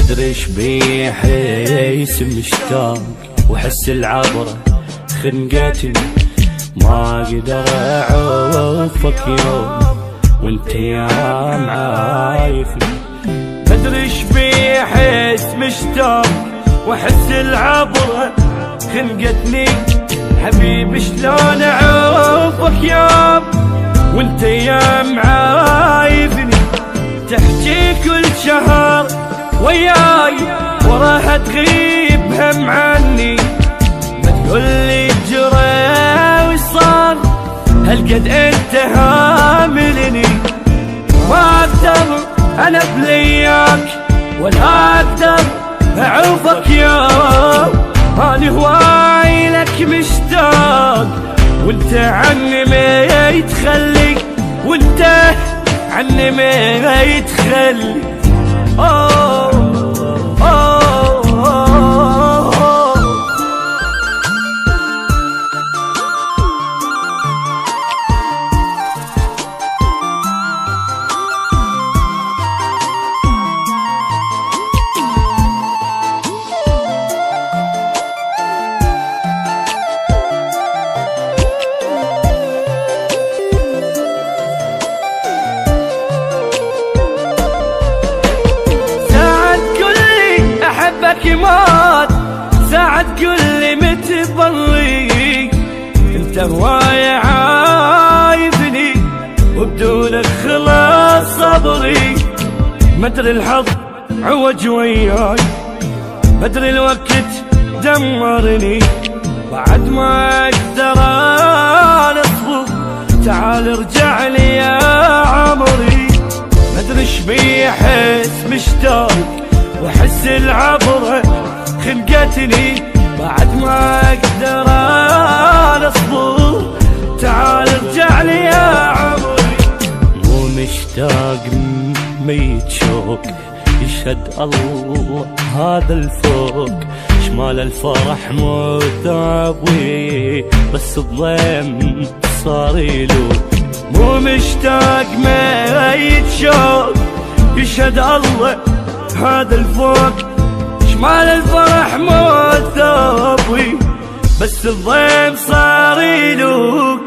مدري ايش بيه حيس مشتاق وحس العبرة خنقتني، ما اقدر اعوفك يوم وانت يا معايفني. مدري ايش بيه حيس مشتاق واحس العبرة خنقتني، حبيبي شلون اعوفك يوم وانت يا معايفني. تحكي كل شهر وياي وراها تغيب هم عني، ما تقولي جرى وصار هالقد انت هاملني. ما اقدر انا بلياك ولا اقدر اعوفك يوم، انا هواي لك مشتاق وانت عني ما يتخلي، وانت عني ما يتخلي. مات ساعة تقولي متبري، انت هواي عايفني وبدونك خلاص صبري. مدري الحظ عوج وياي، مدري الوقت دمرني، بعد ما اقدر اصبر تعال ارجع لي يا عمري. مدري ايش بيه احس مشتاق واحس العبرة خنقتني، بعد ما اقدر اصبر تعال ارجع لي يا عمري. مو مشتاق ميت شوق يشهد الله هذا الفوق، شمال الفرح مو ثابوي بس الضيم صار يلوق. مو مشتاق ميت شوق يشهد الله هذا الفوق، شمال الفرح مو ثابوي بس الضيم صار يلوق.